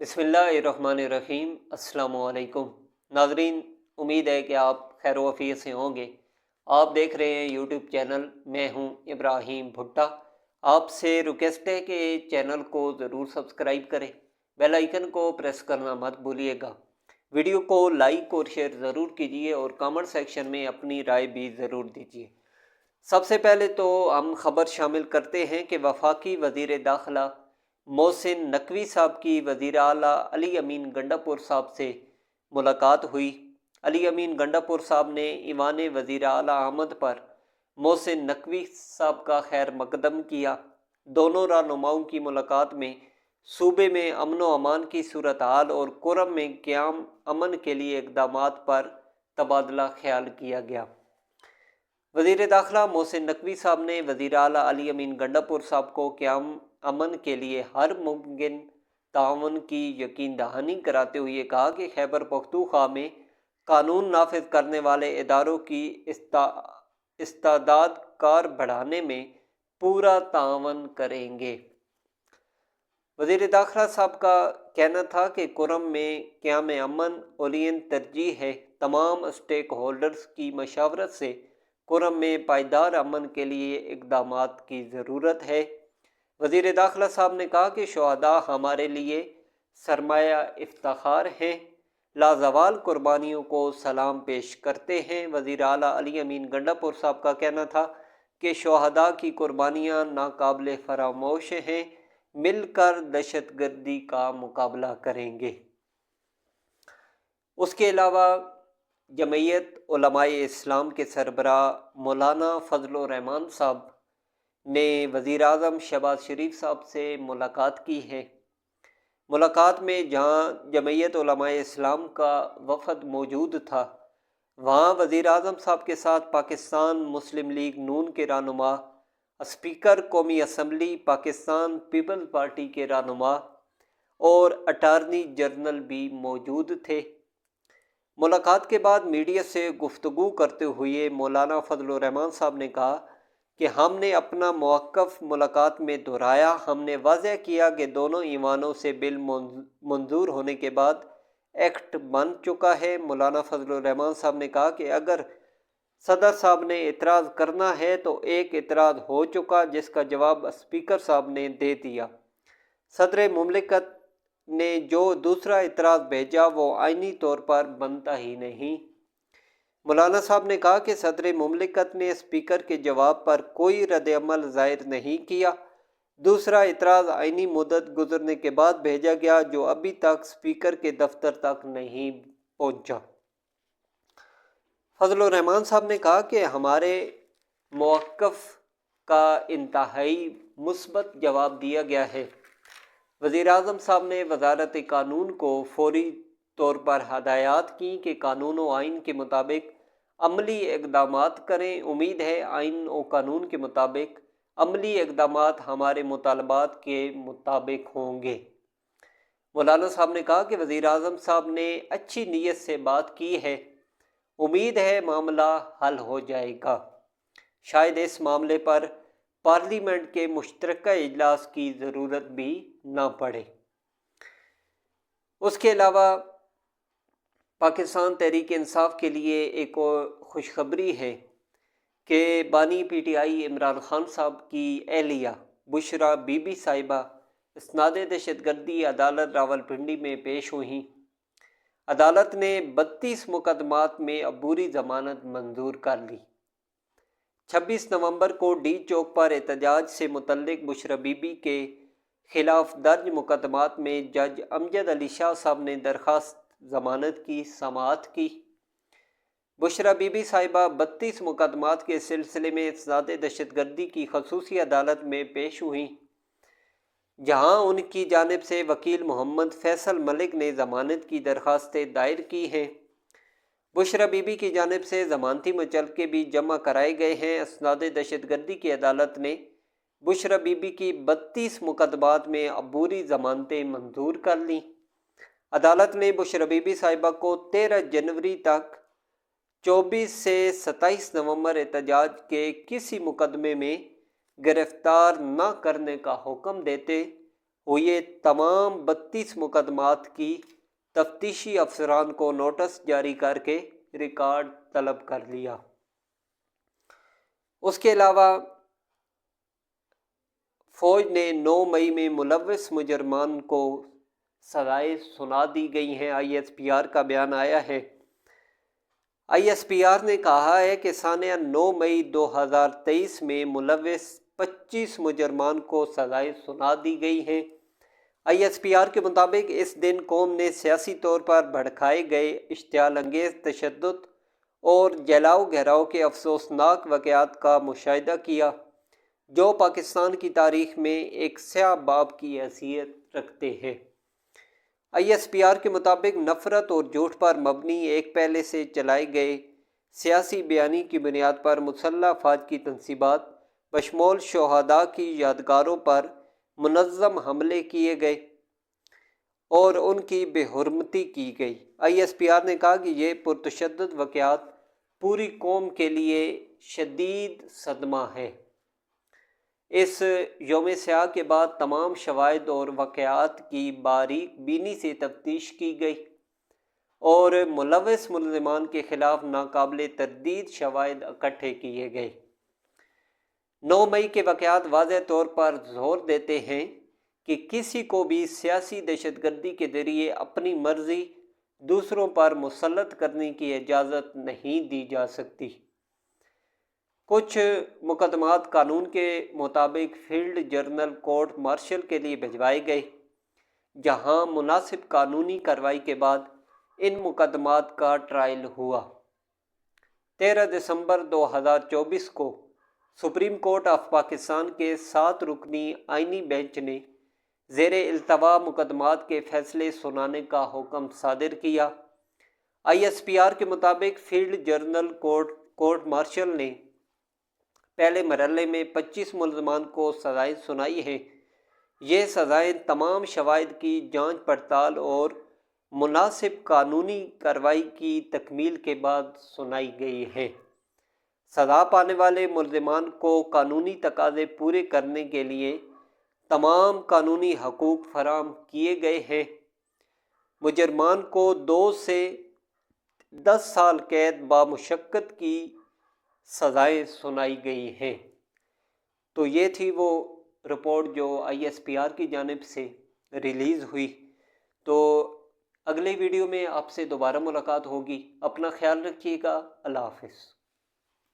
बिस्मिल्लाहिर्रहमानिर्रहीम। अस्सलाम वालेकुम नाजरीन, उम्मीद है कि आप खैर वफ़ीयत से होंगे। आप देख रहे हैं यूट्यूब चैनल, मैं हूं इब्राहिम भुट्टा। आपसे रिक्वेस्ट है कि चैनल को ज़रूर सब्सक्राइब करें, बेल आइकन को प्रेस करना मत भूलिएगा। वीडियो को लाइक और शेयर ज़रूर कीजिए और कमेंट सेक्शन में अपनी राय भी ज़रूर दीजिए। सबसे पहले तो हम खबर शामिल करते हैं कि वफाकी वज़ीर दाखिला मोहसिन नकवी साहब की वज़ीर आला अली अमीन गंडापुर साहब से मुलाकात हुई। अली अमीन गंडापुर साहब ने ईवान वज़ीर आला आमद पर मोहसिन नकवी साहब का खैर मकदम किया। दोनों रहनुमाओं की मुलाकात में सूबे में अमन व अमान की सूरत हाल और कुरम में क़याम अमन के लिए इक़दामात पर तबादला ख्याल किया गया। वज़ीर दाखिला मोहसिन नकवी साहब ने वज़ीर आला अली अमीन गंडापुर साहब को क़याम अमन के लिए हर मुमकिन ताउन की यकीन दहानी कराते हुए कहा कि खैबर पख्तूनख्वा में कानून नाफिज करने वाले इदारों की इस्तादाद कार बढ़ाने में पूरा तावन करेंगे। वज़ीर दाखिला साहब का कहना था कि कुरम में क़याम अमन औलियन तरजीह है। तमाम स्टेक होल्डर्स की मशावरत से कुरम में पायदार अमन के लिए इक़दामात की ज़रूरत है। वज़ीर दाखिला साहब ने कहा कि शहादा हमारे लिए सरमाया इफ्तिखार हैं, लाजवाल कुर्बानियों को सलाम पेश करते हैं। वज़ीर आला अली अमीन गंडापुर साहब का कहना था कि शहादा की कुर्बानियाँ नाकाबिल फरामोश हैं, मिलकर दहशतगर्दी का मुकाबला करेंगे। उसके अलावा जमयत उलमाए इस्लाम के सरबराह मौलाना फजल रहमान साहब ने वज़ीर आज़म शहबाज शरीफ साहब से मुलाकात की है। मुलाकात में जहां जमयत उलमाए इस्लाम का वफद मौजूद था, वहां वज़ीर आज़म साहब के साथ पाकिस्तान मुस्लिम लीग नून के रहनुमा, स्पीकर कौमी असम्बली पाकिस्तान पीपल्स पार्टी के रहनुमा और अटारनी जनरल भी मौजूद थे। मुलाकात के बाद मीडिया से गुफ्तगू करते हुए मौलाना फजल रहमान साहब ने कहा कि हमने अपना मौक़िफ़ मुलाकात में दोहराया। हमने वाज़ेह किया कि दोनों ईवानों से बिल मंजूर होने के बाद एक्ट बन चुका है। मौलाना फजल रहमान साहब ने कहा कि अगर सदर साहब ने इतराज़ करना है तो एक इतराज़ हो चुका, जिसका जवाब स्पीकर साहब ने दे दिया। सदर मुमलिकत ने जो दूसरा इतराज़ भेजा वो आइनी तौर पर बनता ही नहीं। मौलाना साहब ने कहा कि सदर मुमलिकत ने स्पीकर के जवाब पर कोई रद्द-ए-अमल ज़ाहिर नहीं किया। दूसरा इतराज़ आइनी मुद्दत गुजरने के बाद भेजा गया, जो अभी तक स्पीकर के दफ्तर तक नहीं पहुंचा। फजल रहमान साहब ने कहा कि हमारे मौक़िफ़ का इंतहाई मुस्बत जवाब दिया गया है। वज़ीर आज़म साहब ने वज़ारत कानून को फौरी तौर पर हदायत की कि कानून व आइन के मुताबिक अमली इक़दामात करें। उम्मीद है आइन व कानून के मुताबिक अमली इक़दामात हमारे मुतालबात के मुताबिक होंगे। मौलाना साहब ने कहा कि वज़ीर आज़म साहब ने अच्छी नीयत से बात की है, उम्मीद है मामला हल हो जाएगा। शायद इस मामले पर पार्लियामेंट के मुश्तरका इजलास की ज़रूरत भी ना पड़े। उसके अलावा पाकिस्तान तहरीक इंसाफ के लिए एक और खुशखबरी है कि बानी PTI इमरान खान साहब की एहलिया बुशरा बीबी साहिबा इसनाद दहशतगर्दी अदालत रावलपिंडी में पेश हुई। अदालत ने 32 मुकदमात में अबूरी ज़मानत मंजूर कर ली। 26 नवंबर को डी चौक पर एहतजाज से मुतल्लिक बुशरा बीबी के खिलाफ दर्ज मुकदमात में जज अमजद अली शाह साहब ने दरख्वास्त ज़मानत की समाअत की। बुशरा बीबी साहिबा 32 मुकदमात के सिलसिले में इसनाद दहशतगर्दी की खसूसी अदालत में पेश हुई, जहां उनकी जानिब से वकील मोहम्मद फैसल मलिक ने ज़मानत की दरख्वास्तें दायर की हैं। बुशरा बीबी की जानिब से ज़मानती मुचलके भी जमा कराए गए हैं। इसनाद दहशतगर्दी की अदालत ने बुशरा बीबी की 32 मुकदमात में अबूरी ज़मानतें मंजूर कर लीं। अदालत ने बुशरा बीबी साहिबा को 13 जनवरी तक 24 से 27 नवंबर एहतजाज के किसी मुकदमे में गिरफ्तार न करने का हुक्म देते ہوئے تمام 32 مقدمات کی تفتیشی افسران کو نوٹس جاری کر کے ریکارڈ طلب کر لیا۔ اس کے علاوہ فوج نے 9 مئی میں ملوث مجرمان کو سزائیں سنا دی گئی ہیں۔ ISPR کا بیان آیا ہے۔ ISPR نے کہا ہے کہ سانیہ 9 مئی 2023 میں ملوث 25 مجرمان کو سزائیں سنا دی گئی ہیں۔ ISPR کے مطابق اس دن قوم نے سیاسی طور پر بھڑکائے گئے اشتعال انگیز تشدد اور جلاؤ گھیراؤ کے افسوسناک واقعات کا مشاہدہ کیا، جو پاکستان کی تاریخ میں ایک سیاہ باب کی حیثیت رکھتے ہیں۔ ISPR کے مطابق نفرت اور جھوٹ پر مبنی ایک پہلے سے چلائے گئے سیاسی بیانی کی بنیاد پر مسلح افواج کی تنصیبات بشمول شہداء کی یادگاروں پر منظم حملے کیے گئے اور ان کی بے حرمتی کی گئی۔ ISPR نے کہا کہ یہ پرتشدد واقعات پوری قوم کے لیے شدید صدمہ ہے۔ اس یوم سیاہ کے بعد تمام شواہد اور واقعات کی باریک بینی سے تفتیش کی گئی اور ملوث ملزمان کے خلاف ناقابل تردید شواہد اکٹھے کیے گئے۔ 9 مئی کے واقعات واضح طور پر زور دیتے ہیں کہ کسی کو بھی سیاسی دہشت گردی کے ذریعے اپنی مرضی دوسروں پر مسلط کرنے کی اجازت نہیں دی جا سکتی۔ کچھ مقدمات قانون کے مطابق field general court marshal K لیے بھجوائے گئے، جہاں مناسب قانونی کارروائی کے بعد ان مقدمات کا ٹرائل ہوا۔ 13 دسمبر 2024 کو سپریم کورٹ آف پاکستان کے 7 رکنی آئینی بینچ نے زیر التوا مقدمات کے فیصلے سنانے کا حکم صادر کیا۔ ISPR کے مطابق فیلڈ جرنل کورٹ مارشل نے پہلے مرحلے میں 25 ملزمان کو سزائیں سنائی ہیں۔ یہ سزائیں تمام شواہد کی جانچ پڑتال اور مناسب قانونی کارروائی کی تکمیل کے بعد سنائی گئی ہیں۔ سزا پانے والے ملزمان کو قانونی تقاضے پورے کرنے کے لیے تمام قانونی حقوق فراہم کیے گئے ہیں۔ مجرمان کو 2 سے 10 سال قید بامشقت کی سزائیں سنائی گئی ہیں۔ تو یہ تھی وہ رپورٹ جو ISPR کی جانب سے ریلیز ہوئی۔ تو اگلے ویڈیو میں آپ سے دوبارہ ملاقات ہوگی۔ اپنا خیال رکھیے گا۔ اللہ حافظ۔